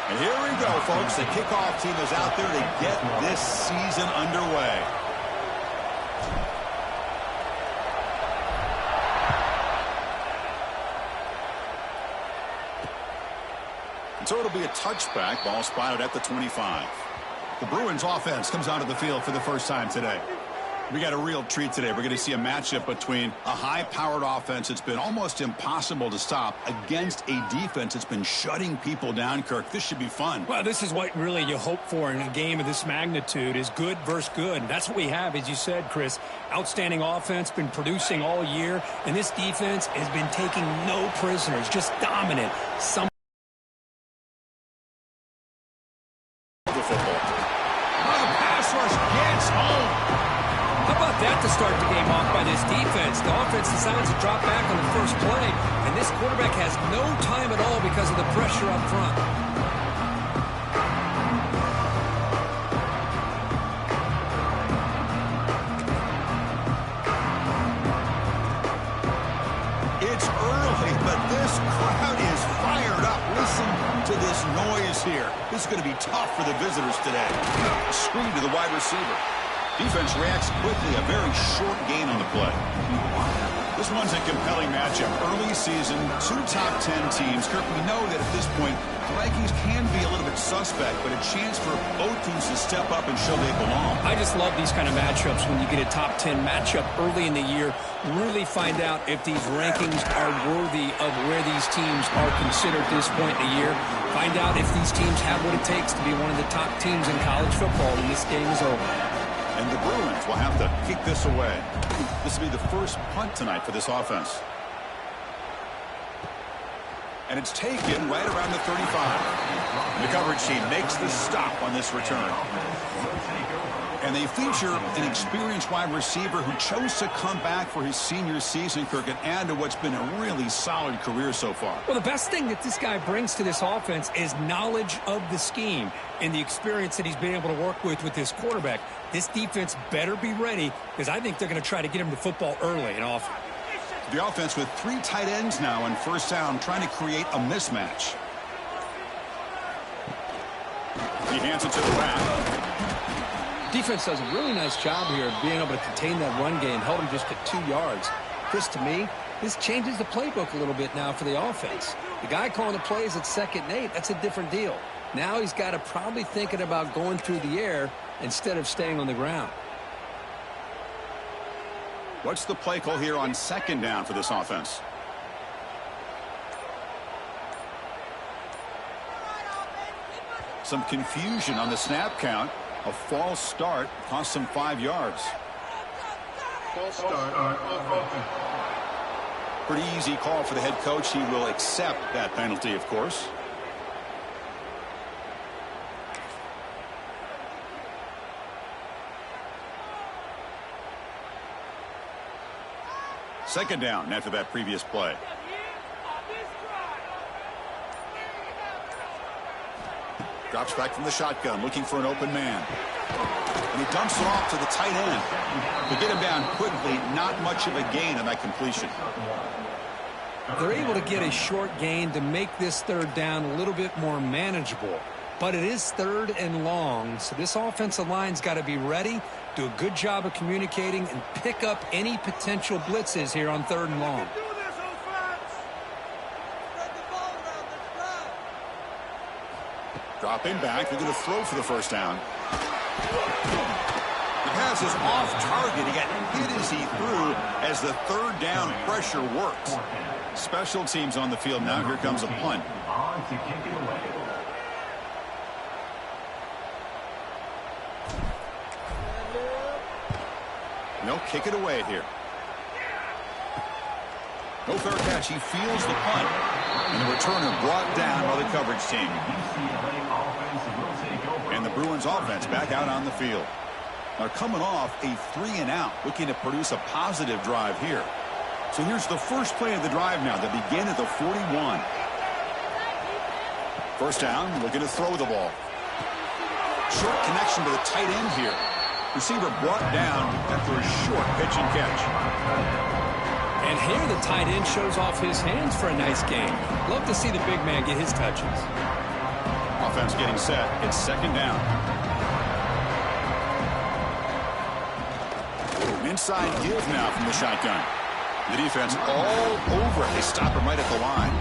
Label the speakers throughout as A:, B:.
A: And here we go, folks. The kickoff team is out there to get this season underway. And so it'll be a touchback. Ball spotted at the 25. The Bruins offense comes onto the field for the first time today. We got a real treat today. We're going to see a matchup between a high-powered offense that's been almost impossible to stop against a defense that's been shutting people down, Kirk. This should be fun.
B: Well, this is what really you hope for in a game of this magnitude is good versus good. And that's what we have, as you said, Chris. Outstanding offense, been producing all year. And this defense has been taking no prisoners, just dominant. To start the game off by this defense. The offense decides to drop back on the first play, and this quarterback has no time at all because of the pressure up front.
A: It's early, but this crowd is fired up. Listen to this noise here. This is going to be tough for the visitors today. Screen to the wide receiver. Defense reacts quickly, a very short gain on the play. This one's a compelling matchup. Early season, two top 10 teams. Kirk, we know that at this point, the rankings can be a little bit suspect, but a chance for both teams to step up and show they belong.
B: I just love these kind of matchups when you get a top 10 matchup early in the year. Really find out if these rankings are worthy of where these teams are considered at this point in the year. Find out if these teams have what it takes to be one of the top teams in college football when this game is over.
A: And the Bruins will have to kick this away. This will be the first punt tonight for this offense. And it's taken right around the 35. The coverage team makes the stop on this return. And they feature an experienced wide receiver who chose to come back for his senior season, Kirk, and add to what's been a really solid career so far.
B: Well, the best thing that this guy brings to this offense is knowledge of the scheme and the experience that he's been able to work with this quarterback. This defense better be ready because I think they're going to try to get him to football early and often.
A: The offense with three tight ends now on first down, trying to create a mismatch. He hands it to the back.
B: Defense does a really nice job here of being able to contain that run game, held him just at 2 yards. Chris, to me, this changes the playbook a little bit now for the offense. The guy calling the plays at 2nd and 8, that's a different deal. Now he's got to probably thinking about going through the air instead of staying on the ground.
A: What's the play call here on 2nd down for this offense? Some confusion on the snap count. A false start cost them 5 yards. False start. Pretty easy call for the head coach. He will accept that penalty, of course. Second down after that previous play. Drops back from the shotgun, looking for an open man. And he dumps it off to the tight end. To get him down quickly, not much of a gain on that completion.
B: They're able to get a short gain to make this 3rd down a little bit more manageable. But it is 3rd and long, so this offensive line's got to be ready, do a good job of communicating, and pick up any potential blitzes here on 3rd and long.
A: Dropping back, they're going to throw for the first down. The pass is off target. He got hit as he threw as the 3rd down pressure works. Special teams on the field now. Here comes a punt. No, kick it away here. No fair catch. He feels the punt. And the returner brought down by the coverage team. And the Bruins offense back out on the field. Now coming off a 3-and-out, looking to produce a positive drive here. So here's the first play of the drive now. They begin at the 41. First down, looking to throw the ball. Short connection to the tight end here. Receiver brought down after a short pitch and catch.
B: And here the tight end shows off his hands for a nice game. Love to see the big man get his touches.
A: offense getting set. It's second down. Inside give now from the shotgun. The defense all over it. They stop him right at the line.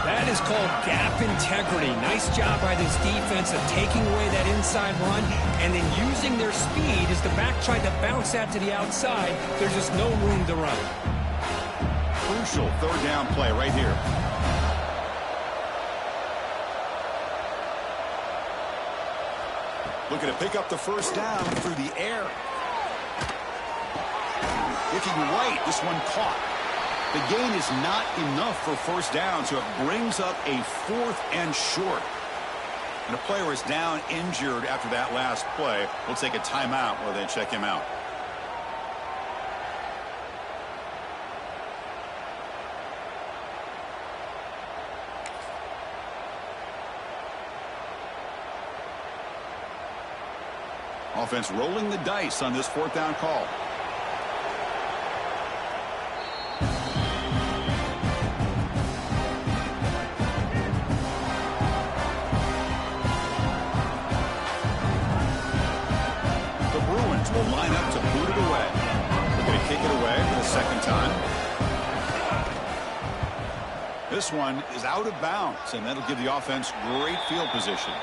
B: That is called gap integrity. Nice job by this defense of taking away that inside run and then using their speed as the back tried to bounce that to the outside. There's just no room to run.
A: Crucial third down play right here. Looking to pick up the first down through the air. Looking right, this one caught. The gain is not enough for first down, so it brings up a 4th and short. And a player is down injured after that last play. We'll take a timeout while they check him out. Offense rolling the dice on this 4th down call. The Bruins will line up to boot it away. They're going to kick it away for the second time. This one is out of bounds, and that'll give the offense great field position.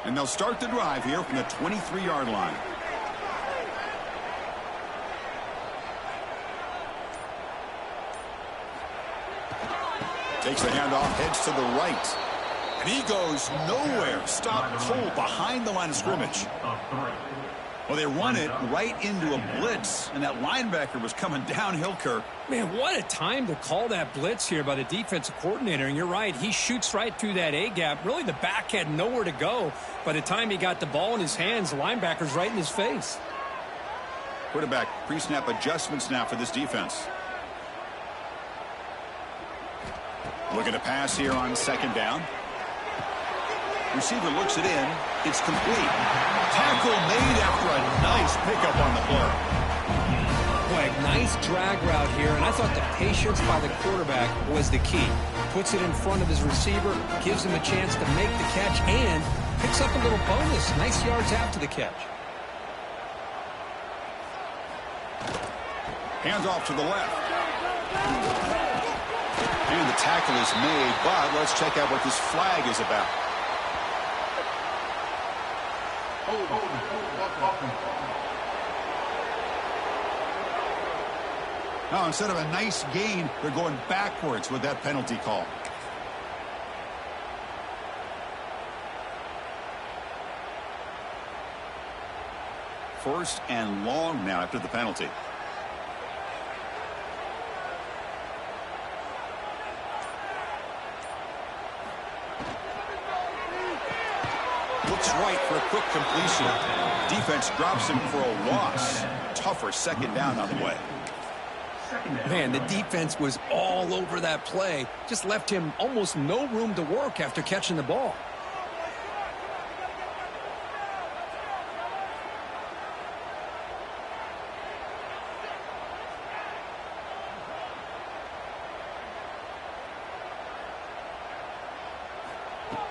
A: And they'll start the drive here from the 23-yard line. Takes the handoff, heads to the right. And he goes nowhere. Stop cold behind the line of scrimmage. Well, they run it right into a blitz, and that linebacker was coming downhill, Kirk.
B: Man, what a time to call that blitz here by the defensive coordinator. And you're right, he shoots right through that A-gap. Really, the back had nowhere to go. By the time he got the ball in his hands, the linebacker's right in his face.
A: Quarterback pre-snap adjustments now for this defense. Looking to pass here on second down. Receiver looks it in. It's complete. Tackle made after a nice pickup on the play.
B: Boy, nice drag route here, and I thought the patience by the quarterback was the key. Puts it in front of his receiver, gives him a chance to make the catch, and picks up a little bonus. Nice yards after the catch.
A: Hands off to the left. And the tackle is made, but let's check out what this flag is about. Now, instead of a nice gain, they're going backwards with that penalty call. First and long now after the penalty. Looks right for a quick completion. Defense drops him for a loss. Tougher second down on the way.
B: Man, the defense was all over that play. Just left him almost no room to work after catching the ball.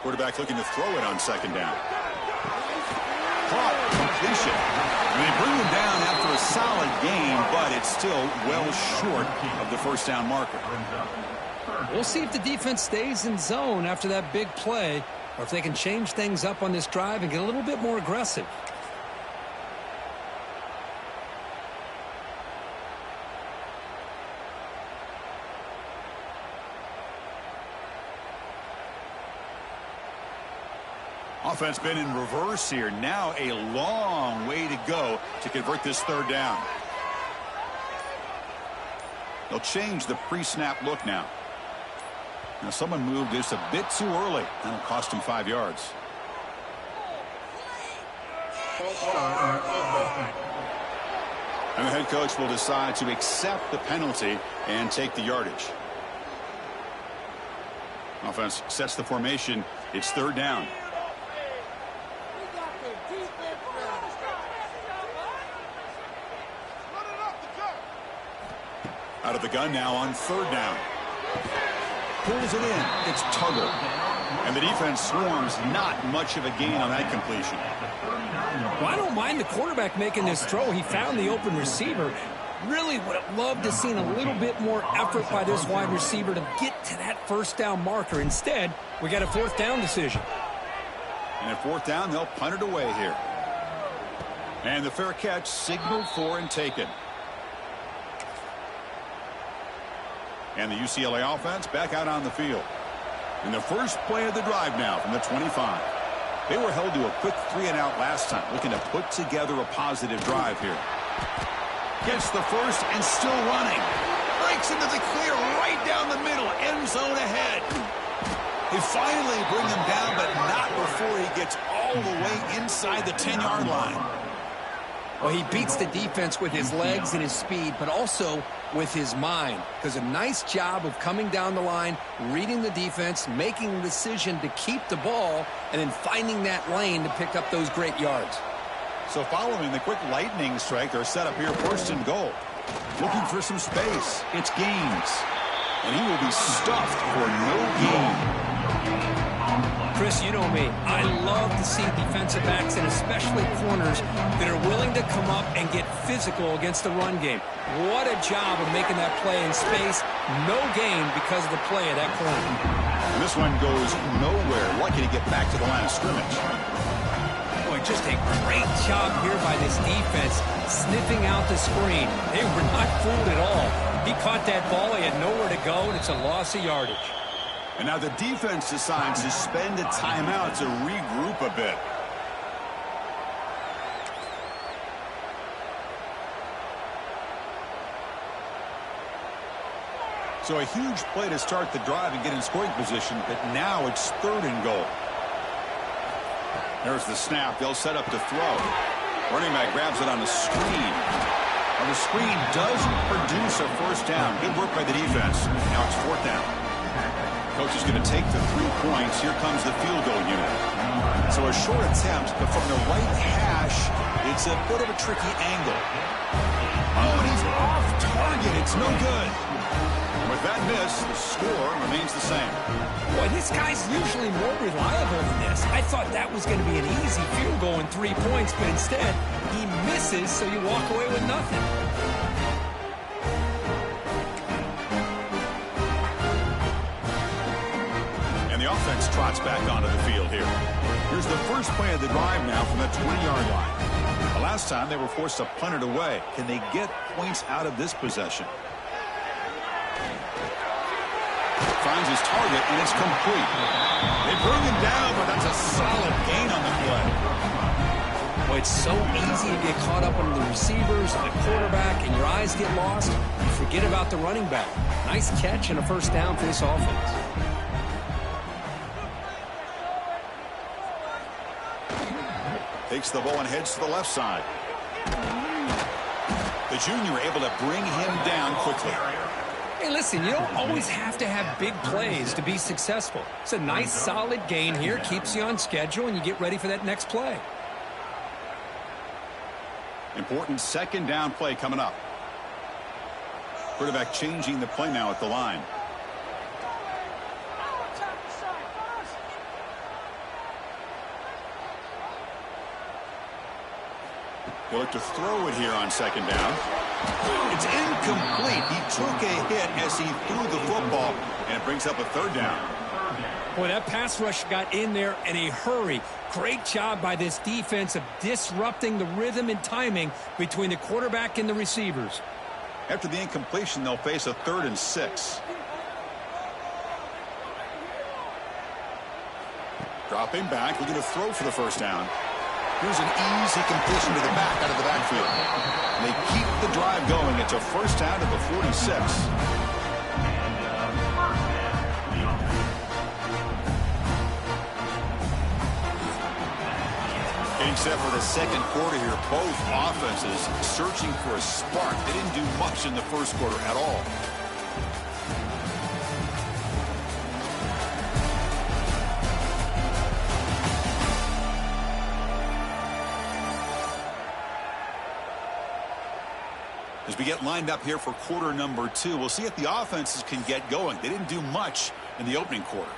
A: Quarterback looking to throw it on second down. Caught, completion. They bring him down after a solid game, but it's still well short of the first down marker.
B: We'll see if the defense stays in zone after that big play, or if they can change things up on this drive and get a little bit more aggressive.
A: Offense been in reverse here. Now a long way to go to convert this third down. They'll change the pre-snap look now. Now someone moved just a bit too early. That'll cost him 5 yards. And the head coach will decide to accept the penalty and take the yardage. Offense sets the formation. It's third down. Out of the gun now on 3rd down. Pulls it in. It's Tuggle. And the defense swarms. Not much of a gain on that completion.
B: Well, I don't mind the quarterback making this throw. He found the open receiver. Really would have loved to have seen a little bit more effort by this wide receiver to get to that 1st down marker. Instead, we got a 4th down decision.
A: And at 4th down, they'll punt it away here. And the fair catch signaled for and taken. And the UCLA offense back out on the field. In the first play of the drive now from the 25. They were held to a quick 3-and-out last time, looking to put together a positive drive here. Gets the first and still running. Breaks into the clear right down the middle. End zone ahead. They finally bring him down, but not before he gets all the way inside the 10-yard line.
B: Well, he beats the defense with his legs and his speed, but also with his mind. Does a nice job of coming down the line, reading the defense, making the decision to keep the ball, and then finding that lane to pick up those great yards.
A: So following the quick lightning strike, they're set up here 1st and goal. Looking for some space. It's Gaines. And he will be stuffed for no gain.
B: Chris, you know me. I love to see defensive backs and especially corners that are willing to come up and get physical against the run game. What a job of making that play in space. No gain because of the play of that corner.
A: And this one goes nowhere. Lucky to get back to the line of scrimmage.
B: Boy, just a great job here by this defense, sniffing out the screen. They were not fooled at all. He caught that ball. He had nowhere to go, and it's a loss of yardage.
A: And now the defense decides to spend a timeout to regroup a bit. So a huge play to start the drive and get in scoring position, but now it's 3rd and goal. There's the snap. They'll set up to throw. Running back grabs it on the screen. And the screen doesn't produce a 1st down. Good work by the defense. Now it's 4th down. Coach is going to take the 3 points. Here comes the field goal unit. So a short attempt, but from the right hash, it's a bit of a tricky angle. Oh, and he's off target. It's no good. And with that miss, the score remains the same.
B: Boy, this guy's usually more reliable than this. I thought that was going to be an easy field goal in 3 points, but instead, he misses, so you walk away with nothing.
A: The offense trots back onto the field here. Here's the first play of the drive now from the 20-yard line. The last time they were forced to punt it away. Can they get points out of this possession? Finds his target, and it's complete. They bring him down, but that's a solid gain on the play.
B: Boy, it's so easy to get caught up on the receivers and the quarterback, and your eyes get lost. You forget about the running back. Nice catch and a 1st down for this offense.
A: Takes the ball and heads to the left side. The junior able to bring him down quickly.
B: Hey, listen, you don't always have to have big plays to be successful. It's a nice, solid gain here. Keeps you on schedule, and you get ready for that next play.
A: Important 2nd down play coming up. Quarterback changing the play now at the line. They'll look to throw it here on 2nd down. It's incomplete. He took a hit as he threw the football, and it brings up a 3rd down.
B: Boy, that pass rush got in there in a hurry. Great job by this defense of disrupting the rhythm and timing between the quarterback and the receivers.
A: After the incompletion, they'll face a 3rd and 6. Dropping back, looking to throw for the 1st down. Here's an easy completion to the back out of the backfield. And they keep the drive going. It's a 1st down at the 46. Getting set for the 2nd quarter here. Both offenses searching for a spark. They didn't do much in the 1st quarter at all. As we get lined up here for quarter number 2, we'll see if the offenses can get going. They didn't do much in the opening quarter.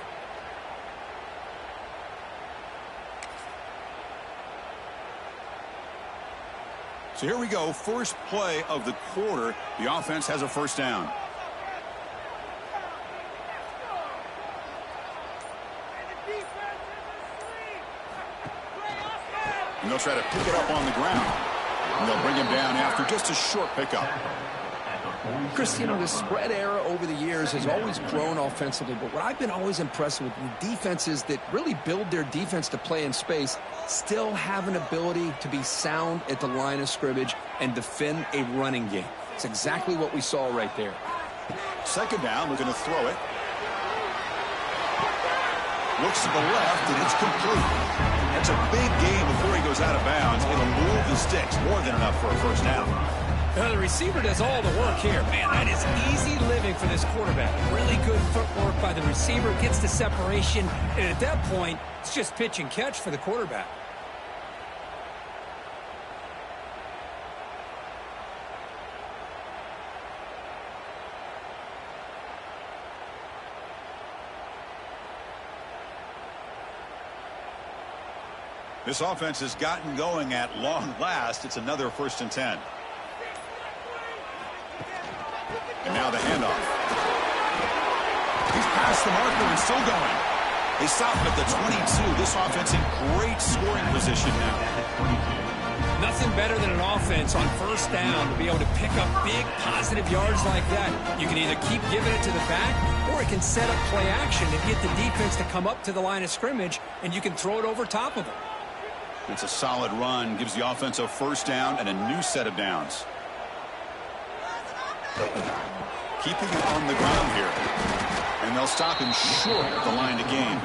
A: So here we go, first play of the quarter. The offense has a first down. And they'll try to pick it up on the ground. And they'll bring him down after just a short pickup.
B: Chris, you know, the spread era over the years has always grown offensively, but what I've been always impressed with the defenses that really build their defense to play in space still have an ability to be sound at the line of scrimmage and defend a running game. It's exactly what we saw right there.
A: Second down, looking to throw it. Looks to the left, and it's complete. That's a big gain before he goes out of bounds. It'll move the sticks, more than enough for a first down.
C: The receiver does all the work here. Man, that is easy living for this quarterback. Really good footwork by the receiver, gets the separation, and at that point, it's just pitch and catch for the quarterback.
A: This offense has gotten going at long last. It's another 1st and 10. And now the handoff. He's past the marker and still going. They stop him at the 22. This offense in great scoring position now.
C: Nothing better than an offense on first down to be able to pick up big positive yards like that. You can either keep giving it to the back, or it can set up play action and get the defense to come up to the line of scrimmage, and you can throw it over top of them.
A: It's a solid run. Gives the offense a first down and a new set of downs. Keeping it on the ground here. And they'll stop him short of the line to gain.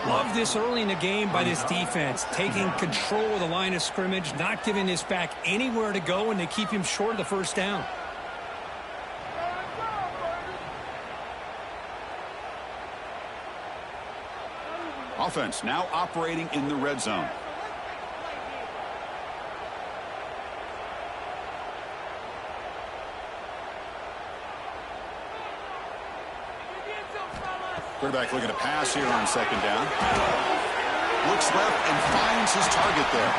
C: Love this early in the game by this defense. Taking control of the line of scrimmage, not giving this back anywhere to go, and they keep him short of the first down.
A: Offense now operating in the red zone. Quarterback looking to pass here on second down. Looks left and finds his target there.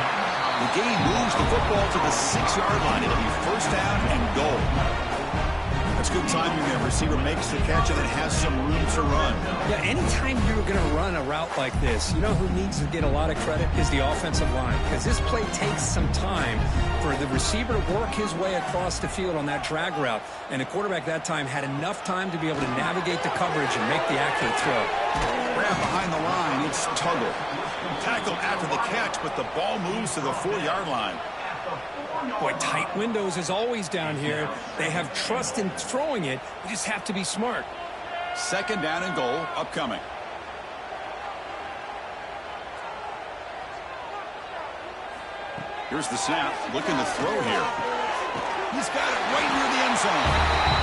A: The game moves the football to the 6-yard line. It'll be first down and goal. That's good timing there. Receiver makes the catch and then has some room to run.
C: Yeah, anytime you're going to run a route like this, you know who needs to get a lot of credit is the offensive line, because this play takes some time for the receiver to work his way across the field on that drag route, and the quarterback that time had enough time to be able to navigate the coverage and make the accurate throw.
A: Grab behind the line. It's Tuggle. Tackled after the catch, but the ball moves to the 4-yard line.
C: Boy, tight windows as always down here. They have trust in throwing it. You just have to be smart.
A: Second down and goal upcoming. Here's the snap. Looking to throw here. He's got it right near the end zone.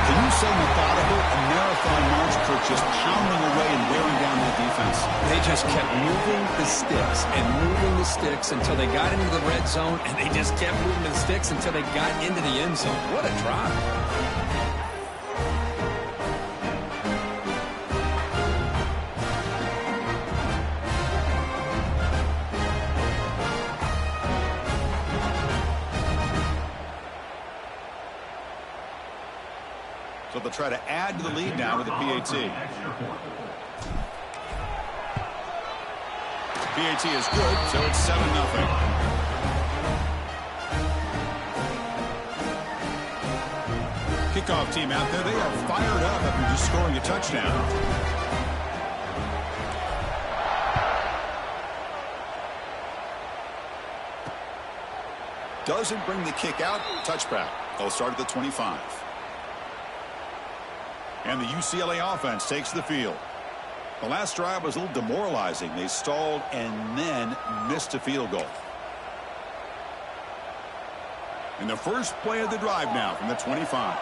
A: Can you say methodical? A marathon march, Kirk, just pounding away and wearing down that defense.
B: They just kept moving the sticks and moving the sticks until they got into the red zone, and they just kept moving the sticks until they got into the end zone. What a drive.
A: So they'll try to add to the lead now with the PAT. PAT is good, so it's 7-0. Kickoff team out there. They are fired up after just scoring a touchdown. Doesn't bring the kick out. Touchback. They'll start at the 25. And the UCLA offense takes the field. The last drive was a little demoralizing. They stalled and then missed a field goal. And the first play of the drive now from the 25.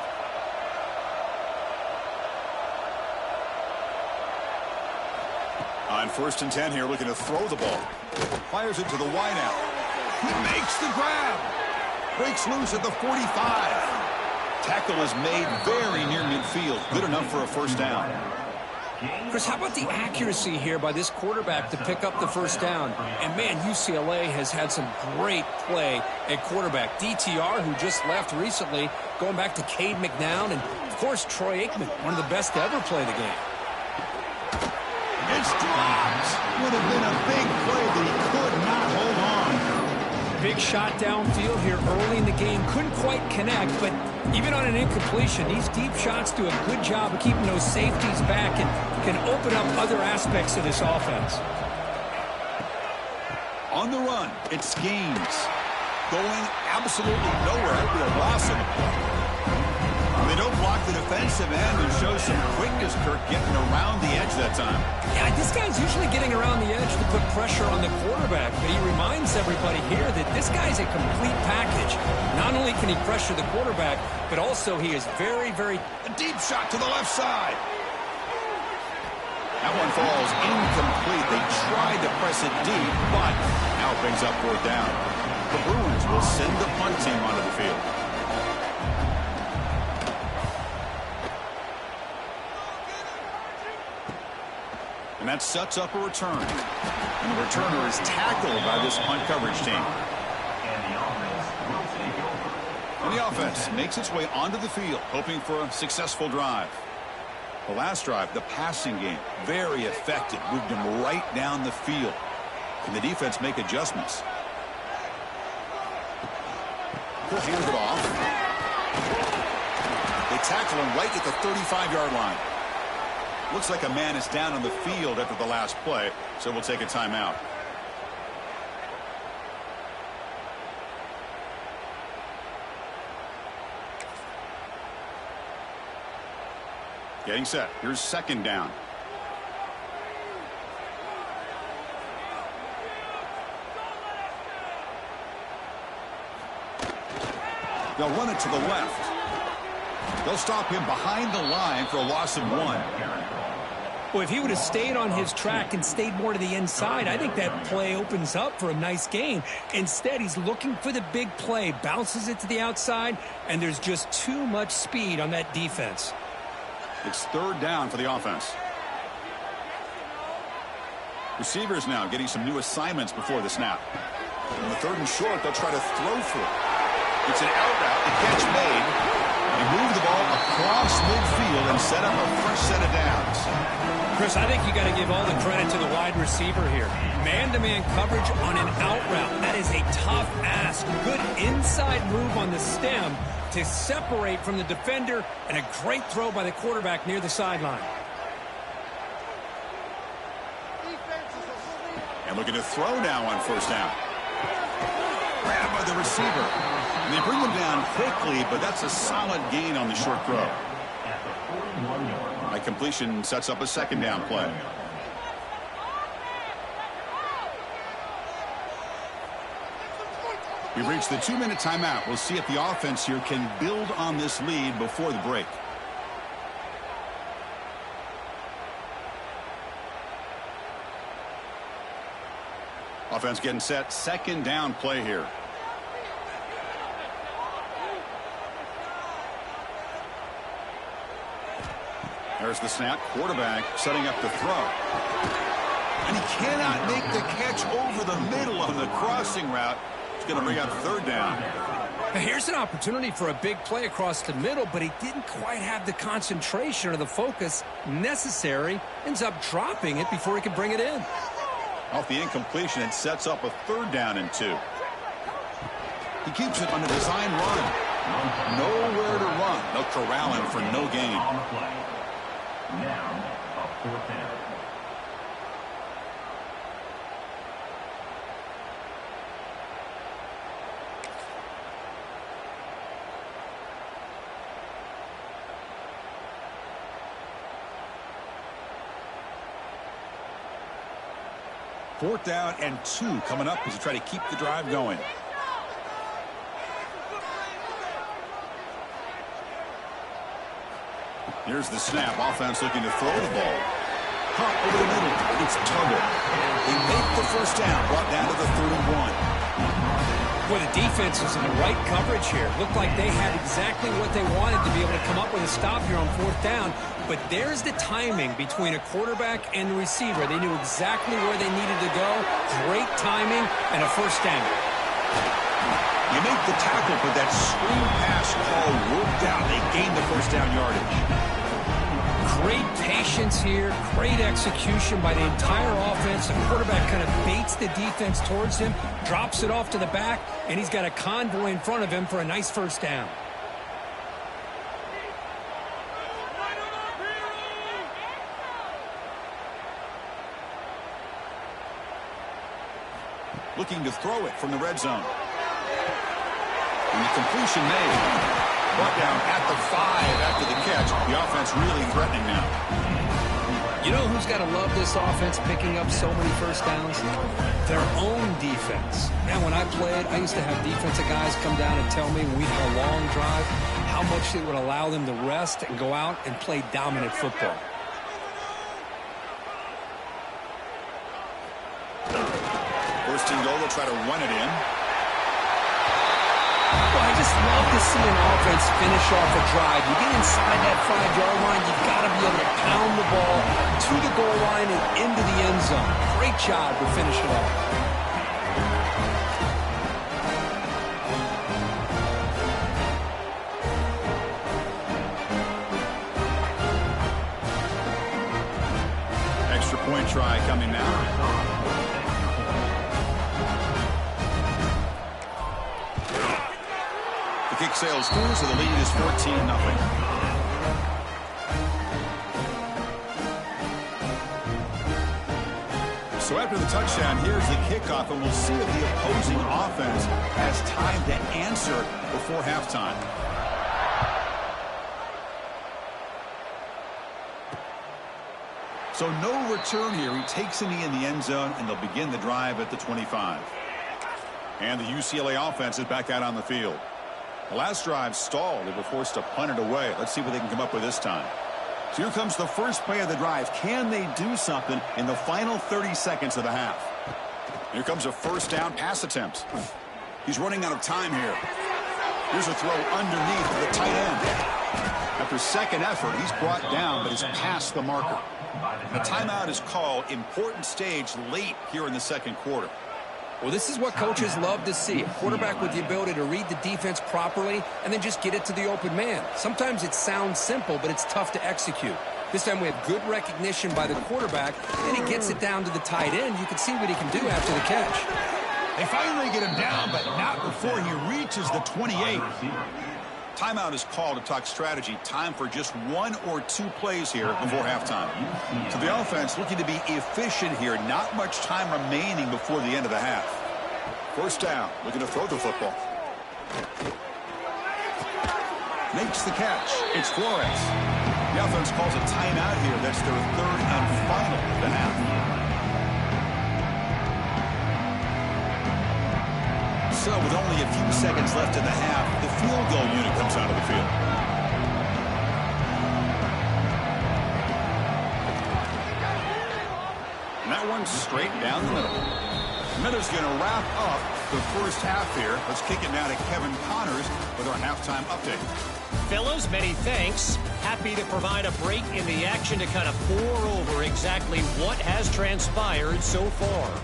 A: On 1st and 10 here, looking to throw the ball. Fires it to the wideout. He makes the grab. Breaks loose at the 45. Tackle is made very near midfield. Good enough for a first down.
C: Chris, how about the accuracy here by this quarterback to pick up the first down? And, man, UCLA has had some great play at quarterback. DTR, who just left recently, going back to Cade McNown, and, of course, Troy Aikman, one of the best to ever play the game.
A: It's dropped. Would have been a big play, but he could not hold on.
C: Big shot downfield here early in the game. Couldn't quite connect, but even on an incompletion, these deep shots do a good job of keeping those safeties back and can open up other aspects of this offense.
A: On the run, it's Gaines. Going absolutely nowhere. That'd be a loss of the play. They don't block the defensive end and show some quickness, Kirk, getting around the edge that time.
C: Yeah, this guy's usually getting around the edge to put pressure on the quarterback, but he reminds everybody here that this guy's a complete package. Not only can he pressure the quarterback, but also he is very, very...
A: A deep shot to the left side. That one falls incomplete. They tried to press it deep, but now it brings up fourth down. The Bruins will send the punt team onto the field. And that sets up a return. And the returner is tackled by this punt coverage team. And the offense makes its way onto the field, hoping for a successful drive. The last drive, the passing game, very effective. Moved them right down the field. Can the defense make adjustments? He'll hand it off. They tackle him right at the 35-yard line. Looks like a man is down on the field after the last play, so we'll take a timeout. Getting set. Here's second down. They'll run it to the left. They'll stop him behind the line for a loss of 1.
C: Well, if he would have stayed on his track and stayed more to the inside, I think that play opens up for a nice gain. Instead, he's looking for the big play, bounces it to the outside, and there's just too much speed on that defense.
A: It's third down for the offense. Receivers now getting some new assignments before the snap. On the third and short, they'll try to throw for it. It's an out route, the catch made. They move the ball across midfield and set up a fresh set of downs.
C: Chris, I think you got to give all the credit to the wide receiver here. Man-to-man coverage on an out route. That is a tough ask. Good inside move on the stem to separate from the defender, and a great throw by the quarterback near the sideline.
A: And looking to throw now on first down. Grabbed by the receiver. And they bring him down quickly, but that's a solid gain on the short throw. By completion sets up a second down play. We've reached the 2-minute timeout. We'll see if the offense here can build on this lead before the break. Offense getting set. Second down play here. There's the snap. Quarterback setting up the throw. And he cannot make the catch over the middle on the crossing route. It's going to bring up third down.
C: Here's an opportunity for a big play across the middle, but he didn't quite have the concentration or the focus necessary. Ends up dropping it before he could bring it in.
A: Off the incompletion, it sets up a third down and 2. He keeps it on a design run. Nowhere to run. They'll corral him for no gain.
D: Now, a fourth down.
A: Fourth down and 2 coming up as you try to keep the drive going. Here's the snap. Offense looking to throw the ball. Hop over the middle. It's Tuggle. They make the first down. Brought down to the 31.
C: Boy, the defense was in the right coverage here. Looked like they had exactly what they wanted to be able to come up with a stop here on 4th down. But there's the timing between a quarterback and the receiver. They knew exactly where they needed to go. Great timing and a 1st down.
A: You make the tackle, but that screen pass call worked out. They gained the 1st down yardage.
C: Great patience here, great execution by the entire offense. The quarterback kind of baits the defense towards him, drops it off to the back, and he's got a convoy in front of him for a nice 1st down.
A: Looking to throw it from the red zone. And the completion made. Brought down at the 5 after the catch. The offense really threatening now.
B: You know who's got to love this offense picking up so many 1st downs? Their own defense. Man, when I played, I used to have defensive guys come down and tell me when we had a long drive how much it would allow them to rest and go out and play dominant football.
A: First and goal, they'll try to run it in.
B: Well, I just love to see an offense finish off a drive. You get inside that 5-yard line, you've got to be able to pound the ball to the goal line and into the end zone. Great job to finish it off.
A: Extra point try coming now. Kick sails through, so the lead is 14-0. So after the touchdown, here's the kickoff, and we'll see if the opposing offense has time to answer before halftime. So no return here. He takes a knee in the end zone, and they'll begin the drive at the 25. And the UCLA offense is back out on the field. The last drive stalled. They were forced to punt it away. Let's see what they can come up with this time. So here comes the first play of the drive. Can they do something in the final 30 seconds of the half? Here comes a 1st down pass attempt. He's running out of time here. Here's a throw underneath the tight end. After second effort, he's brought down, but he's past the marker. The timeout is called. Important stage late here in the 2nd quarter.
B: Well, this is what coaches love to see. A quarterback with the ability to read the defense properly and then just get it to the open man. Sometimes it sounds simple, but it's tough to execute. This time we have good recognition by the quarterback, and he gets it down to the tight end. You can see what he can do after the catch.
A: They finally get him down, but not before he reaches the 28. Timeout is called to talk strategy. Time for just 1 or 2 plays here before halftime. So the offense looking to be efficient here. Not much time remaining before the end of the half. 1st down, looking to throw the football. Makes the catch. It's Flores. The offense calls a timeout here. That's their 3rd and final of the half. So with only a few seconds left in the half, the field goal unit comes onto the field. And that one's straight down the middle. Minuta's going to wrap up the 1st half here. Let's kick it now to Kevin Connors with our halftime update.
D: Fellas, many thanks. Happy to provide a break in the action to kind of pour over exactly what has transpired so far.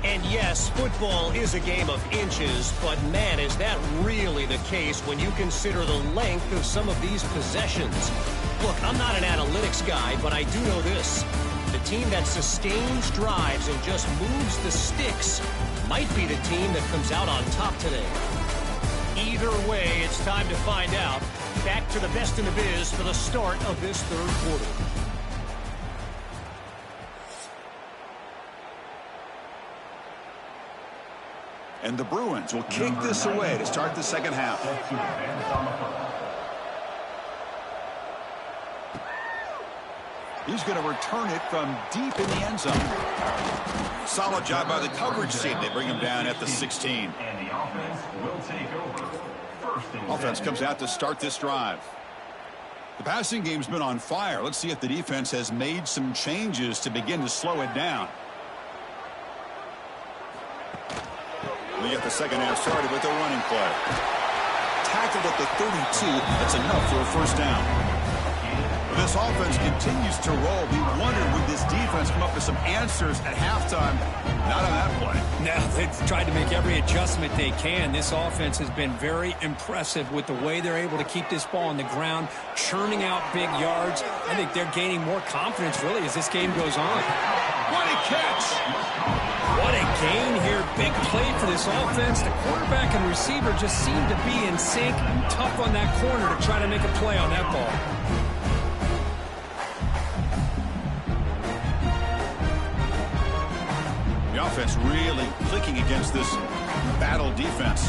D: And yes, football is a game of inches, but man, is that really the case when you consider the length of some of these possessions. Look, I'm not an analytics guy, but I do know this. The team that sustains drives and just moves the sticks might be the team that comes out on top today. Either way, it's time to find out. Back to the best in the biz for the start of this 3rd quarter.
A: And the Bruins will kick this away to start the 2nd half. He's going to return it from deep in the end zone. Solid job by the coverage team. They bring him down at the 16.
E: And the offense will take over.
A: Offense comes out to start this drive. The passing game's been on fire. Let's see if the defense has made some changes to begin to slow it down. We get the second half started with a running play. Tackled at the 32. That's enough for a first down. This offense continues to roll. We wondered, would this defense come up with some answers at halftime? Not on that play.
C: Now they've tried to make every adjustment they can. This offense has been very impressive with the way they're able to keep this ball on the ground, churning out big yards. I think they're gaining more confidence, really, as this game goes on.
A: What a catch!
C: What a gain here. Big play for this offense. The quarterback and receiver just seem to be in sync. Tough on that corner to try to make a play on that ball.
A: The offense really clicking against this battle defense.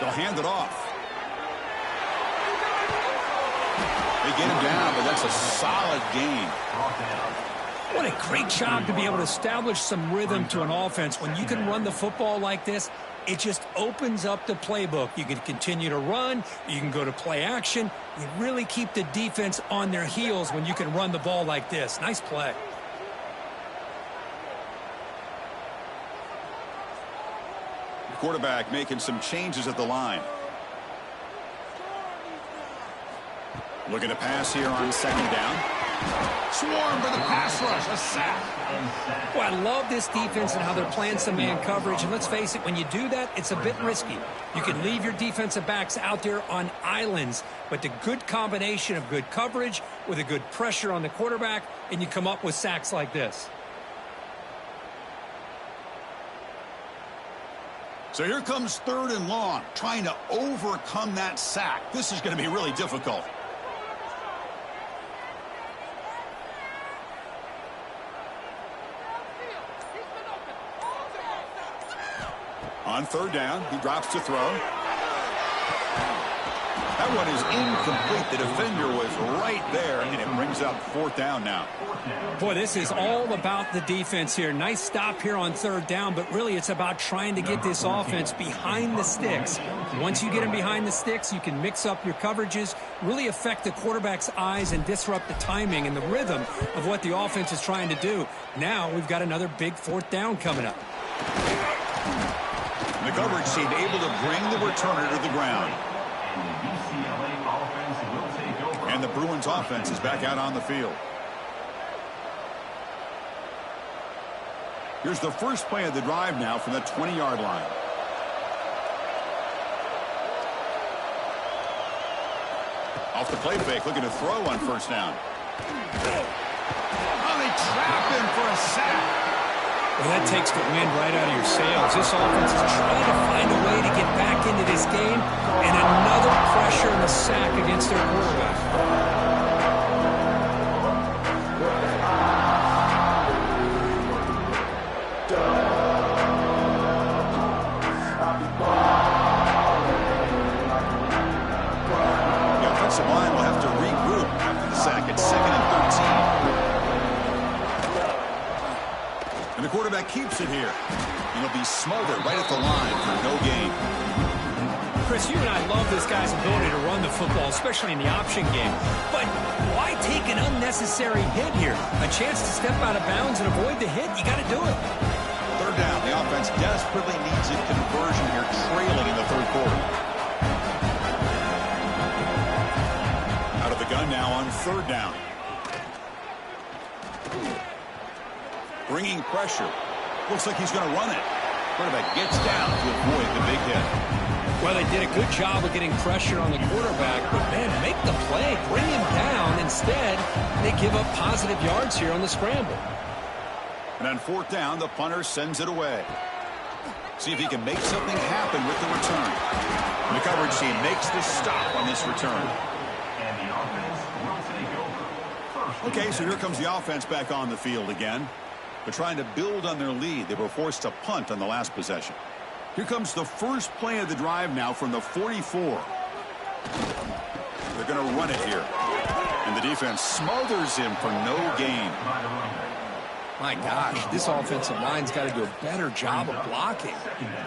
A: They'll hand it off. They get him down, but that's a solid gain.
C: What a great job to be able to establish some rhythm to an offense. When you can run the football like this, it just opens up the playbook. You can continue to run. You can go to play action. You really keep the defense on their heels when you can run the ball like this. Nice play.
A: The quarterback making some changes at the line. Looking to pass here on second down. Swarm for the pass rush. A sack.
C: Well, I love this defense and how they're playing some man coverage. And let's face it, when you do that, it's a bit risky. You can leave your defensive backs out there on islands. But the good combination of good coverage with a good pressure on the quarterback, and you come up with sacks like this.
A: So here comes third and long, trying to overcome that sack. This is going to be really difficult. On third down, he drops to throw. That one is incomplete. The defender was right there, and it brings up fourth down now.
C: Boy, this is all about the defense here. Nice stop here on third down, but really it's about trying to get this offense behind the sticks. Once you get them behind the sticks, you can mix up your coverages, really affect the quarterback's eyes and disrupt the timing and the rhythm of what the offense is trying to do. Now we've got another big fourth down coming up.
A: The coverage team able to bring the returner to the ground.
E: And the UCLA offense will take over.
A: And the Bruins offense is back out on the field. Here's the first play of the drive now from the 20-yard line. Off the play fake, looking to throw on first down. Oh, they trap him for a sack.
C: Well, that takes the wind right out of your sails. This offense is trying to find a way to get back into this game, and another pressure and a sack against their quarterback.
A: The offensive line will have to regroup after the sack at 2nd and 13. And the quarterback keeps it here. And he'll be smothered right at the line for no gain.
C: Chris, you and I love this guy's ability to run the football, especially in the option game. But why take an unnecessary hit here? A chance to step out of bounds and avoid the hit, you got to do it.
A: Third down. The offense desperately needs a conversion here, trailing in the third quarter. Out of the gun now on third down. Bringing pressure. Looks like he's going to run it. Quarterback gets down to avoid the big hit.
C: Well, they did a good job of getting pressure on the quarterback, but, man, make the play. Bring him down. Instead, they give up positive yards here on the scramble.
A: And on fourth down, the punter sends it away. See if he can make something happen with the return. And the coverage team makes the stop on this return.
E: And the offense will take over.
A: Okay, so here comes the offense back on the field again. They're trying to build on their lead. They were forced to punt on the last possession. Here comes the first play of the drive now from the 44. They're going to run it here. And the defense smothers him for no gain.
B: My gosh, this offensive line's got to do a better job of blocking.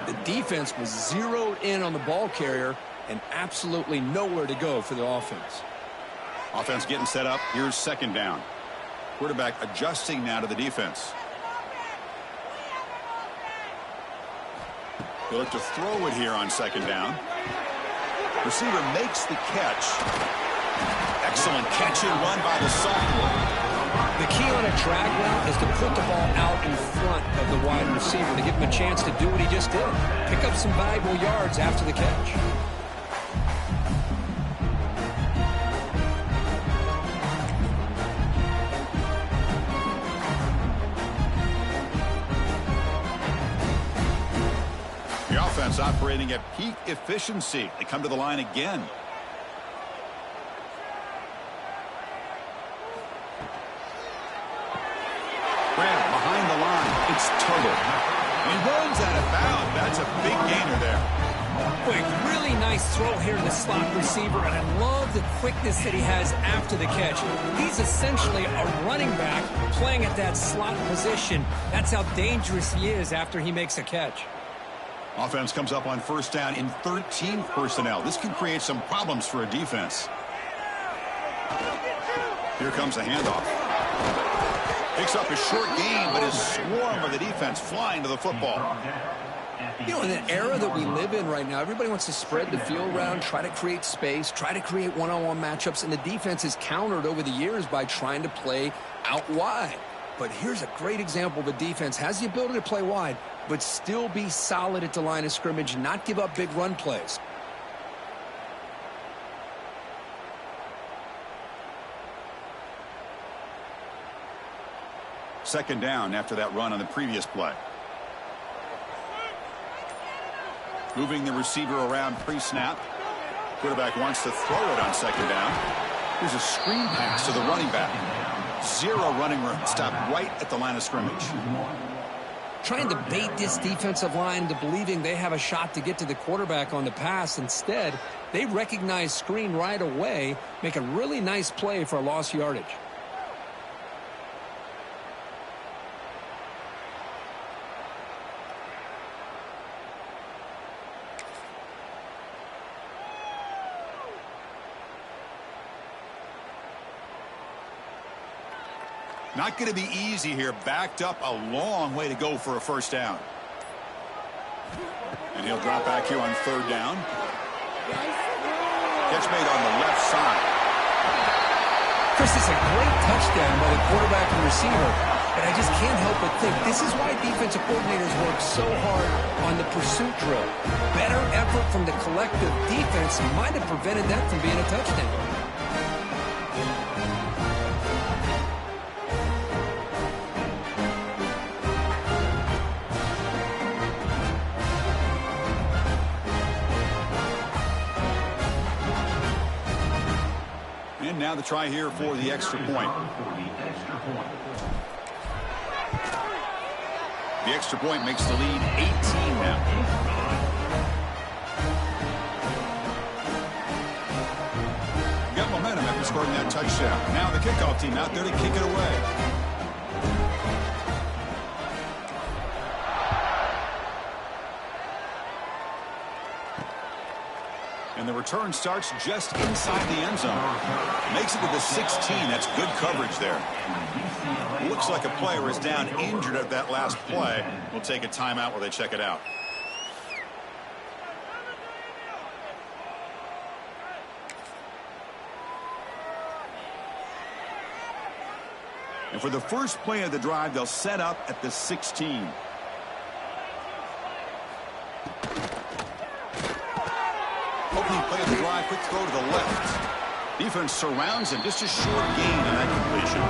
B: The defense was zeroed in on the ball carrier and absolutely nowhere to go for the offense.
A: Offense getting set up. Here's second down. Quarterback adjusting now to the defense. They look to throw it here on second down. Receiver makes the catch. Excellent catch and run by the sophomore.
B: The key on a drag route is to put the ball out in front of the wide receiver to give him a chance to do what he just did. Pick up some valuable yards after the catch.
A: The offense operating at peak efficiency. They come to the line again. Grab behind the line. It's Tuttle. He runs out of bounds. That's a big gainer there.
B: Quick, really nice throw here to the slot receiver, and I love the quickness that he has after the catch. He's essentially a running back playing at that slot position. That's how dangerous he is after he makes a catch.
A: Offense comes up on first down in 13 personnel. This can create some problems for a defense. Here comes a handoff. Picks up a short gain, but his swarm of the defense flying to the football.
B: You know, in the era that we live in right now, everybody wants to spread the field around, try to create space, try to create one-on-one matchups, and the defense is countered over the years by trying to play out wide. But here's a great example of a defense has the ability to play wide, but still be solid at the line of scrimmage, not give up big run plays.
A: Second down after that run on the previous play. Moving the receiver around pre-snap. Quarterback wants to throw it on second down. Here's a screen pass to the running back. Zero running room. Stop right at the line of scrimmage.
B: Trying to bait this defensive line into believing they have a shot to get to the quarterback on the pass. Instead, they recognize screen right away, make a really nice play for a lost yardage.
A: Not going to be easy here. Backed up a long way to go for a first down. And he'll drop back here on third down. Catch made on the left side.
B: Chris, it's a great touchdown by the quarterback and receiver. And I just can't help but think this is why defensive coordinators work so hard on the pursuit drill. Better effort from the collective defense might have prevented that from being a touchdown.
A: And now the try here for the extra point. The extra point makes the lead 18 now. Got momentum after scoring that touchdown. Now the kickoff team out there to kick it away. And the return starts just inside the end zone. Makes it to the 16. That's good coverage there. Looks like a player is down injured at that last play. We'll take a timeout while they check it out. And for the first play of the drive, they'll set up at the 16. Opening play of the drive, quick throw to the left. Defense surrounds him, just a short gain on that completion.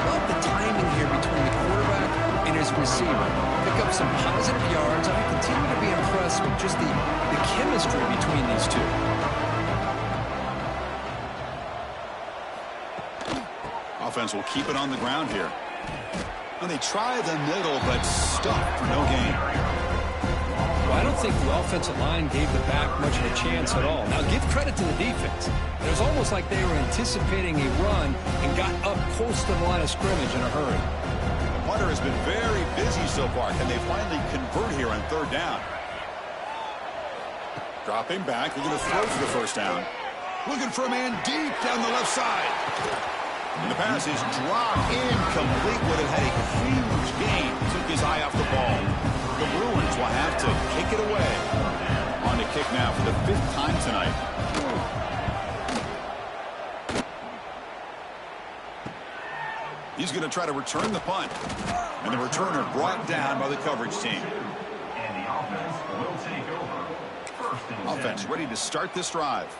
B: Love the timing here between the quarterback and his receiver. Pick up some positive yards. I continue to be impressed with just the chemistry between these two.
A: Offense will keep it on the ground here. And they try the middle, but stuck for no gain.
B: Well, I don't think the offensive line gave the back much of a chance at all. Now, give credit to the defense. It was almost like they were anticipating a run and got up close to the line of scrimmage in a hurry.
A: The punter has been very busy so far. Can they finally convert here on third down? Dropping back, looking to throw for the first down. Looking for a man deep down the left side. And the pass is dropped incomplete. Would have had a huge gain. Took his eye off the ball. The Bruins will have to kick it away. On the kick now for the 5th time tonight. He's going to try to return the punt. And the returner brought down by the coverage team.
E: And the offense will take over. First and 10.
A: Offense ready to start this drive.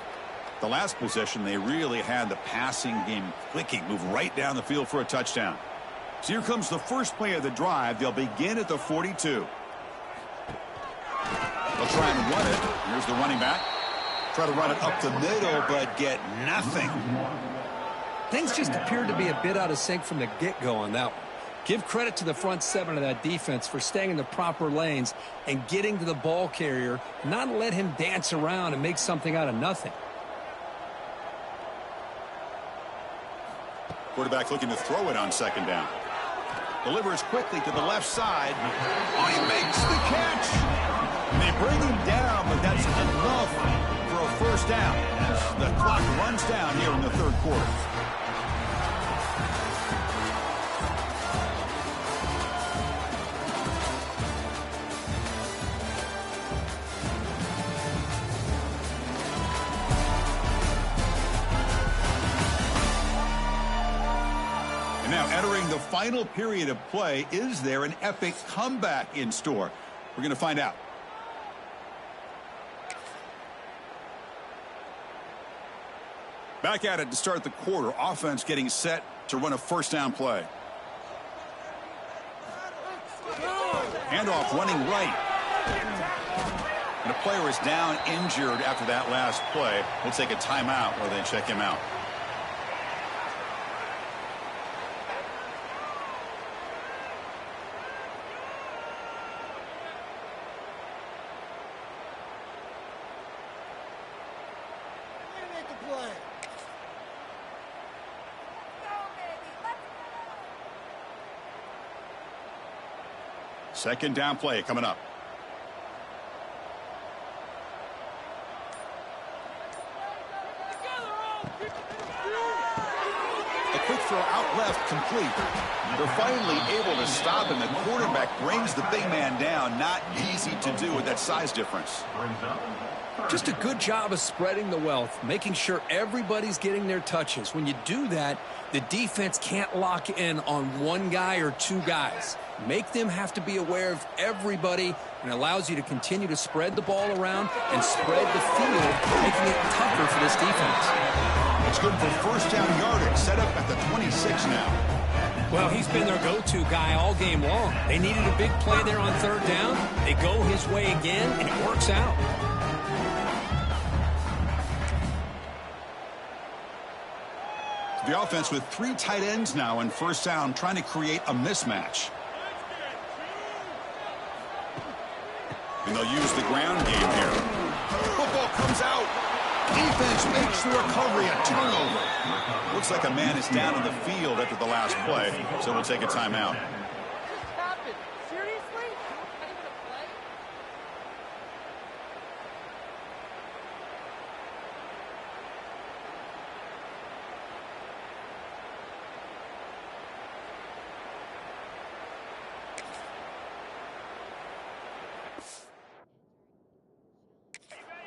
A: The last possession, they really had the passing game clicking. Move right down the field for a touchdown. So here comes the first play of the drive. They'll begin at the 42. They'll try and run it. Here's the running back. Try to run it up the middle, but get nothing.
B: Things just appeared to be a bit out of sync from the get-go on that one. Give credit to the front 7 of that defense for staying in the proper lanes and getting to the ball carrier, not let him dance around and make something out of nothing.
A: Quarterback looking to throw it on second down. Delivers quickly to the left side. Oh, he makes the catch. And they bring him down, but that's enough for a first down as the clock runs down here in the 3rd quarter. Now entering the final period of play, is there an epic comeback in store? We're going to find out. Back at it to start the quarter. Offense getting set to run a first down play. Handoff running right. And a player is down injured after that last play. We'll take a timeout while they check him out. Second down play coming up. A quick throw out left, complete. They're finally able to stop him. The quarterback brings the big man down. Not easy to do with that size difference.
B: Just a good job of spreading the wealth, making sure everybody's getting their touches. When you do that, the defense can't lock in on one guy or two guys. Make them have to be aware of everybody, and allows you to continue to spread the ball around and spread the field, making it tougher for this defense.
A: It's good for first down yardage, set up at the 26 now.
B: Well, he's been their go-to guy all game long. They needed a big play there on 3rd down. They go his way again, and it works out.
A: The offense with 3 tight ends now on first down, trying to create a mismatch. And they'll use the ground game here. Football comes out. Defense makes the recovery, a turnover. Looks like a man is down on the field after the last play, so we'll take a timeout.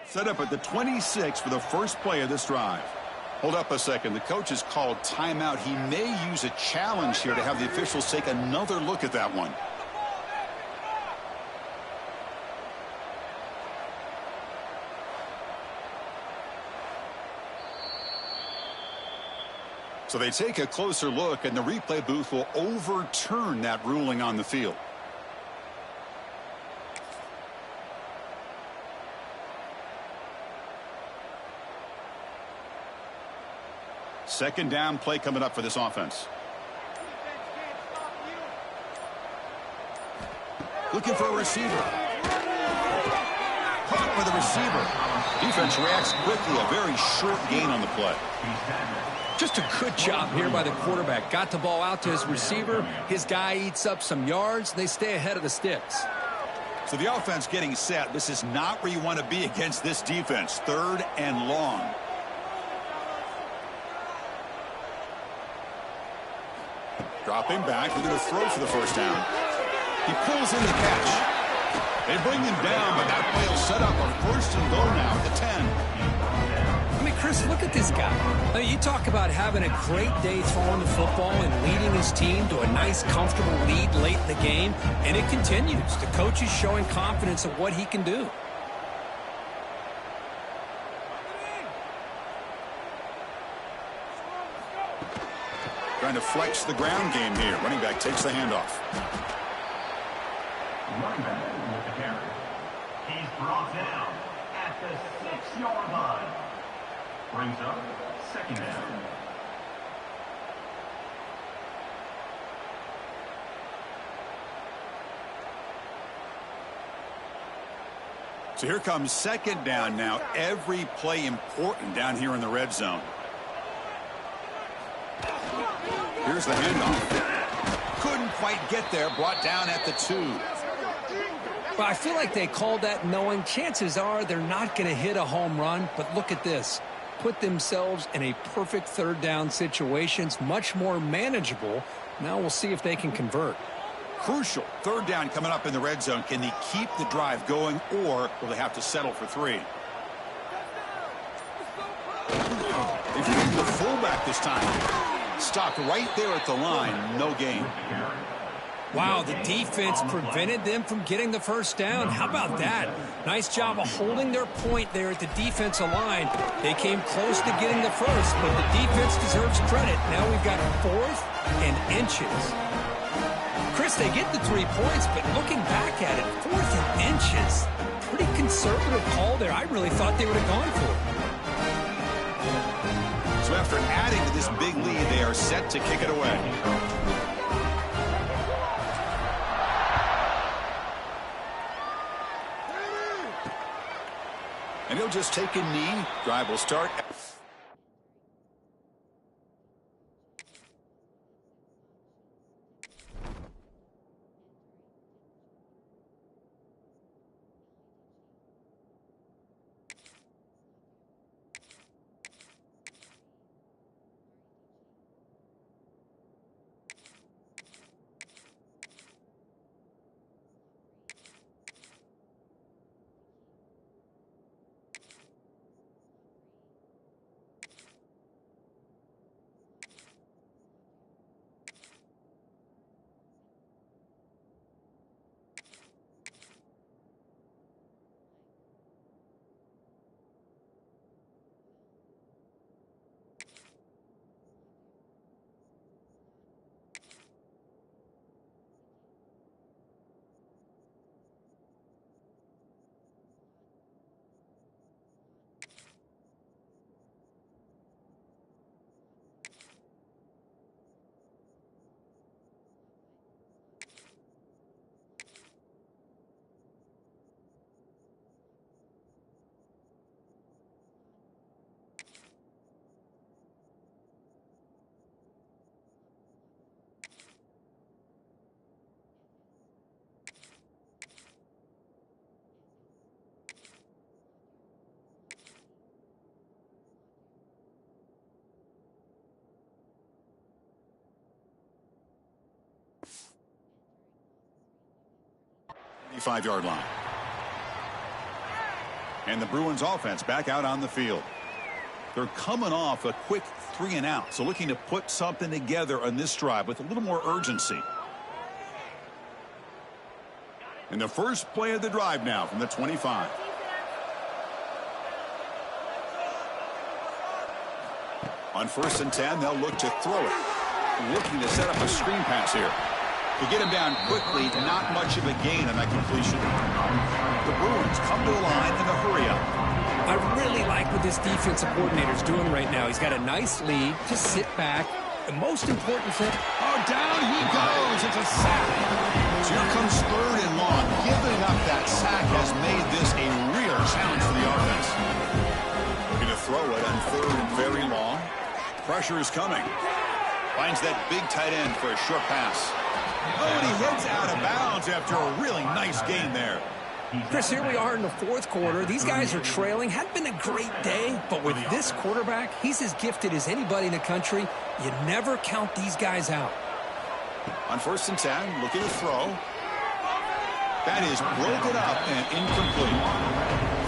A: Set up at the 26 for the first play of this drive. Hold up a second. The coach has called timeout. He may use a challenge here to have the officials take another look at that one. So they take a closer look, and the replay booth will overturn that ruling on the field. Second down play coming up for this offense. Looking for a receiver. Caught by the receiver. Defense reacts quickly. A very short gain on the play.
B: Just a good job here by the quarterback. Got the ball out to his receiver. His guy eats up some yards. They stay ahead of the sticks.
A: So the offense getting set. This is not where you want to be against this defense. 3rd and long. Dropping back, looking to throw for the first down. He pulls in the catch. They bring him down, but that play will set up a first and goal now at the 10.
C: I mean, Chris, look at this guy. I mean, you talk about having a great day throwing the football and leading his team to a nice, comfortable lead late in the game, and it continues. The coach is showing confidence of what he can do.
A: Trying to flex the ground game here. Running back takes the handoff.
E: Running back with the carry. He's brought down at the 6-yard line. Brings up second down.
A: So here comes second down now. Every play important down here in the red zone. Here's the handoff. Couldn't quite get there. Brought down at the 2.
C: Well, I feel like they called that knowing chances are they're not going to hit a home run. But look at this. Put themselves in a perfect third down situation. It's much more manageable. Now we'll see if they can convert.
A: Crucial. Third down coming up in the red zone. Can they keep the drive going, or will they have to settle for 3? They've used the fullback this time. Stopped right there at the line. No gain.
C: Wow, the defense prevented them from getting the first down. How about that? Nice job of holding their point there at the defensive line. They came close to getting the first, but the defense deserves credit. Now we've got 4th and inches. Chris, they get the 3 points, but looking back at it, 4th and inches. Pretty conservative call there. I really thought they would have gone for it.
A: So after adding to this big lead, they are set to kick it away. And he'll just take a knee. Drive will start. Five-yard line. And the Bruins offense back out on the field. They're coming off a quick 3-and-out, so looking to put something together on this drive with a little more urgency. And the first play of the drive now from the 25. On 1st and 10, they'll look to throw it. Looking to set up a screen pass here. To get him down quickly, not much of a gain on that completion. The Bruins come to the line in a hurry-up.
C: I really like what this defensive coordinator's doing right now. He's got a nice lead. Just sit back. The most important thing...
A: Oh, down he goes. It's a sack. So here comes 3rd and long. Giving up that sack has made this a real challenge for the offense. Looking to throw it on 3rd and very long. Pressure is coming. Finds that big tight end for a short pass. Oh, and he heads out of bounds after a really nice gain there.
C: Chris, here we are in the 4th quarter. These guys are trailing. Hadn't been a great day, but with this quarterback, he's as gifted as anybody in the country. You never count these guys out.
A: On 1st and 10, looking to throw. That is broken up and incomplete.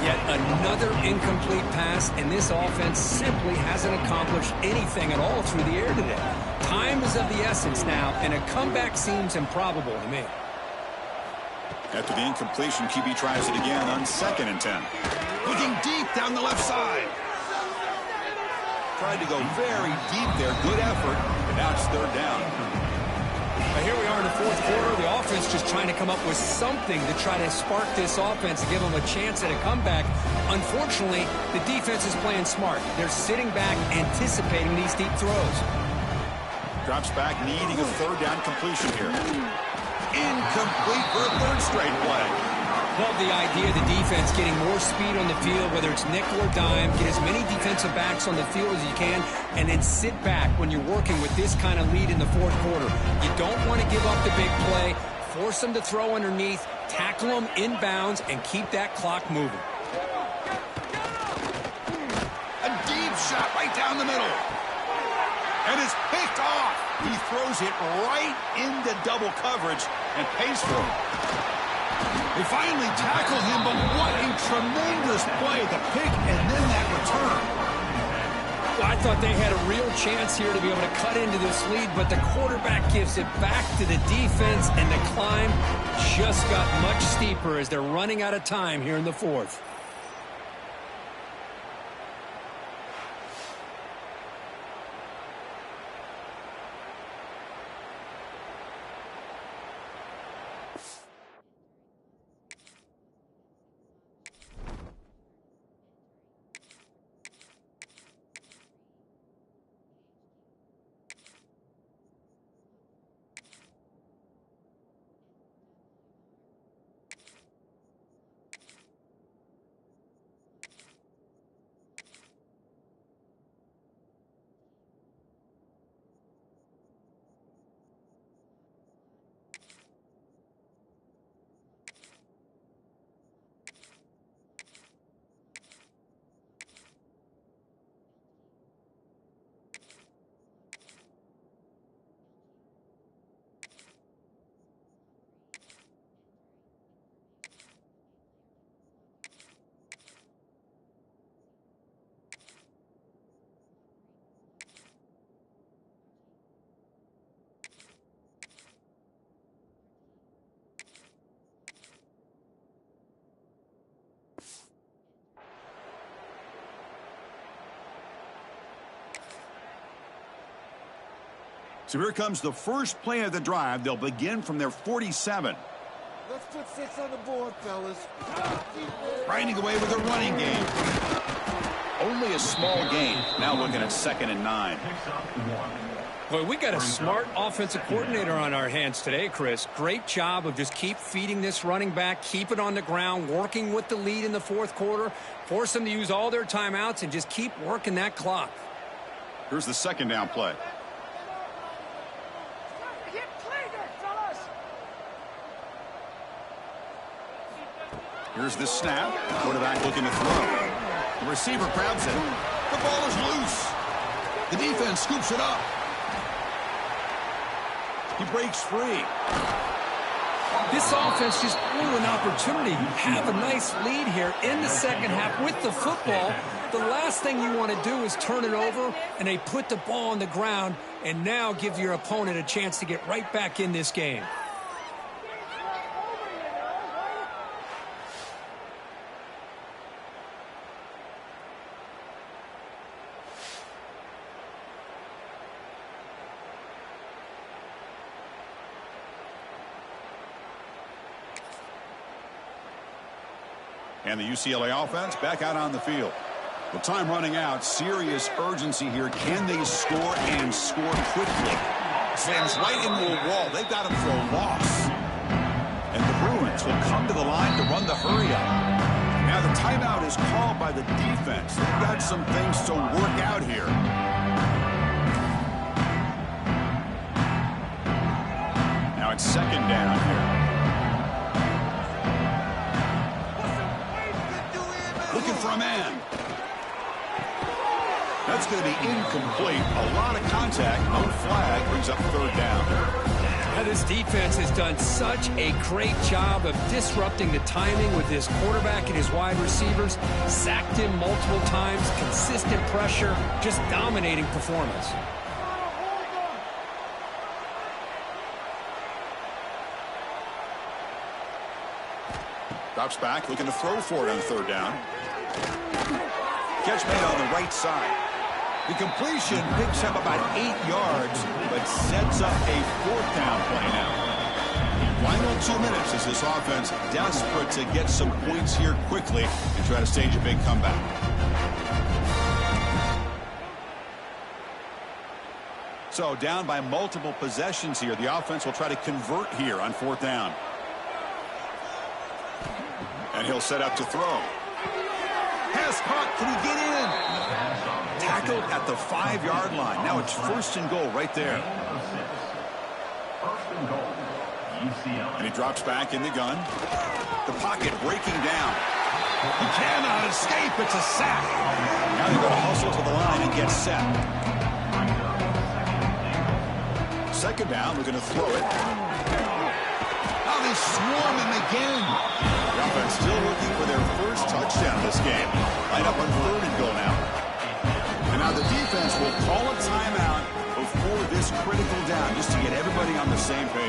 C: Yet another incomplete pass, and this offense simply hasn't accomplished anything at all through the air today. Time is of the essence now, and a comeback seems improbable to me.
A: After the incompletion, QB tries it again on 2nd and 10. Looking deep down the left side. Tried to go very deep there. Good effort, and now it's 3rd down.
C: Now here we are in the 4th quarter. The offense just trying to come up with something to try to spark this offense, give them a chance at a comeback. Unfortunately, the defense is playing smart. They're sitting back, anticipating these deep throws.
A: Drops back, needing a 3rd down completion here. Incomplete for a 3rd straight play.
C: Love the idea of the defense getting more speed on the field, whether it's nickel or dime. Get as many defensive backs on the field as you can, and then sit back when you're working with this kind of lead in the 4th quarter. You don't want to give up the big play. Force them to throw underneath, tackle them inbounds, and keep that clock moving.
A: A deep shot right down the middle. And it's picked off. He throws it right into double coverage and pays for it. They finally tackle him, but what a tremendous play. The pick and then that return.
C: Well, I thought they had a real chance here to be able to cut into this lead, but the quarterback gives it back to the defense, and the climb just got much steeper as they're running out of time here in the 4th.
A: So here comes the first play of the drive. They'll begin from their 47.
F: Let's put 6 on the board, fellas.
A: Grinding away with a running game. Only a small gain. Now looking at 2nd and 9.
C: Boy, we got a smart offensive coordinator on our hands today, Chris. Great job of just keep feeding this running back, keep it on the ground, working with the lead in the 4th quarter, force them to use all their timeouts, and just keep working that clock.
A: Here's the 2nd down play. Here's the snap. Quarterback looking to throw. The receiver grabs it. The ball is loose. The defense scoops it up. He breaks free.
C: This offense just blew an opportunity. You have a nice lead here in the 2nd half with the football. The last thing you want to do is turn it over, and they put the ball on the ground and now give your opponent a chance to get right back in this game.
A: And the UCLA offense back out on the field. The time running out. Serious urgency here. Can they score and score quickly? Slams right into a wall. They've got him for a loss. And the Bruins will come to the line to run the hurry up. Now the timeout is called by the defense. They've got some things to work out here. Now it's 2nd down here. Looking for a man. That's going to be incomplete. A lot of contact. No flag. Brings up 3rd down.
C: this defense has done such a great job of disrupting the timing with his quarterback and his wide receivers. Sacked him multiple times, consistent pressure, just dominating performance.
A: Drops back, looking to throw for it on third down. Catch made on the right side. The completion picks up about 8 yards, but sets up a fourth down play now. Final 2 minutes as this offense desperate to get some points here quickly and try to stage a big comeback. So down by multiple possessions here. The offense will try to convert here on fourth down. And he'll set up to throw. Pass caught. Can he get in? Tackled at the 5-yard line. Now it's first and goal right there.
E: First and goal, UCLA.
A: And he drops back in the gun. The pocket breaking down. He cannot escape. It's a sack. Now they're going to hustle to the line and get set. Second down, we're going to throw it. Oh, they swarm him again. The offense still looking for their first touchdown this game. Line up on third and goal now. And now the defense will call a timeout before this critical down, just to get everybody on the same page.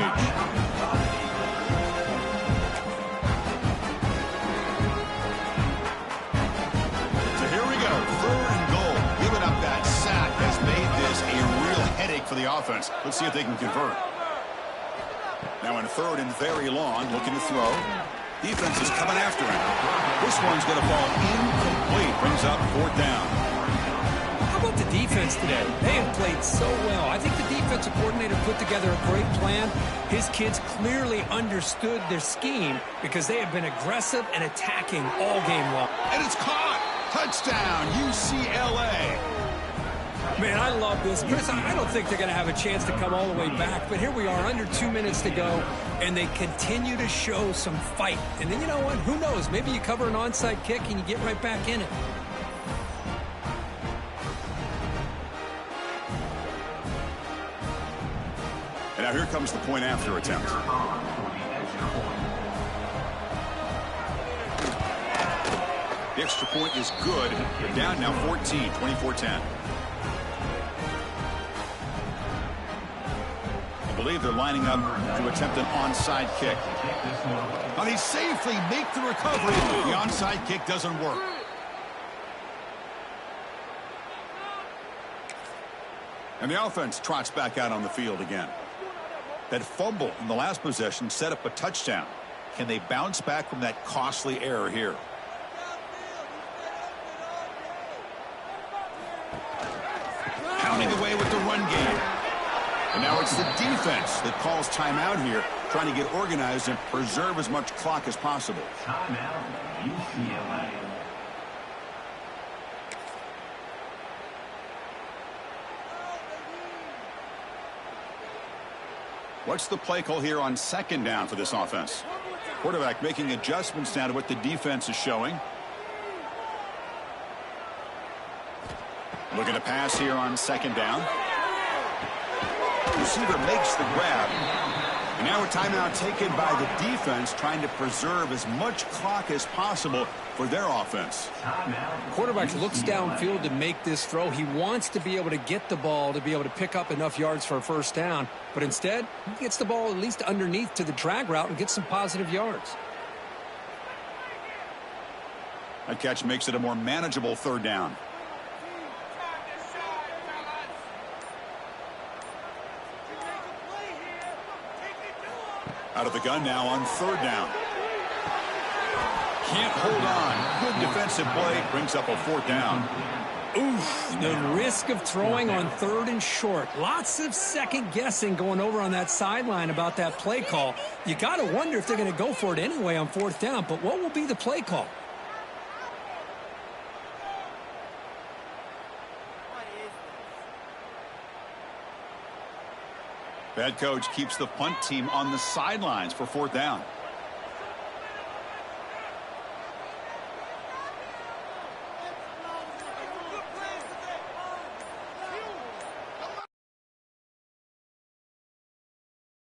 A: So here we go, third and goal. Giving up that sack has made this a real headache for the offense. Let's see if they can convert. Now in third and very long, looking to throw. Defense is coming after him. This one's going to fall incomplete. Brings up fourth down.
C: How about the defense today? They have played so well. I think the defensive coordinator put together a great plan. His kids clearly understood their scheme because they have been aggressive and attacking all game long.
A: And it's caught. Touchdown, UCLA.
C: Man, I love this. Chris, I don't think they're going to have a chance to come all the way back, but here we are, under 2 minutes to go, and they continue to show some fight. And then you know what? Who knows? Maybe you cover an onside kick and you get right back in it.
A: And now here comes the point after attempt. The extra point is good. They're down now 14, 24-10. I believe they're lining up to attempt an onside kick. But they safely make the recovery. The onside kick doesn't work. And the offense trots back out on the field again. That fumble in the last possession set up a touchdown. Can they bounce back from that costly error here? Pounding away with the run game. And now it's the defense that calls timeout here, trying to get organized and preserve as much clock as possible.
E: Timeout, UCLA.
A: What's the play call here on second down for this offense? Quarterback making adjustments now to what the defense is showing. Looking to pass here on second down. Receiver makes the grab. And now a timeout taken by the defense, trying to preserve as much clock as possible for their offense.
C: Quarterback looks downfield to make this throw. He wants to be able to get the ball to be able to pick up enough yards for a first down. But instead, he gets the ball at least underneath to the drag route and gets some positive yards.
A: That catch makes it a more manageable third down. Out of the gun now on third down. Can't hold on. Good defensive play. Brings up a fourth down.
C: Oof, the risk of throwing on third and short. Lots of second guessing going over on that sideline about that play call. You got to wonder if they're going to go for it anyway on fourth down. But what will be the play call?
A: Head coach keeps the punt team on the sidelines for fourth down.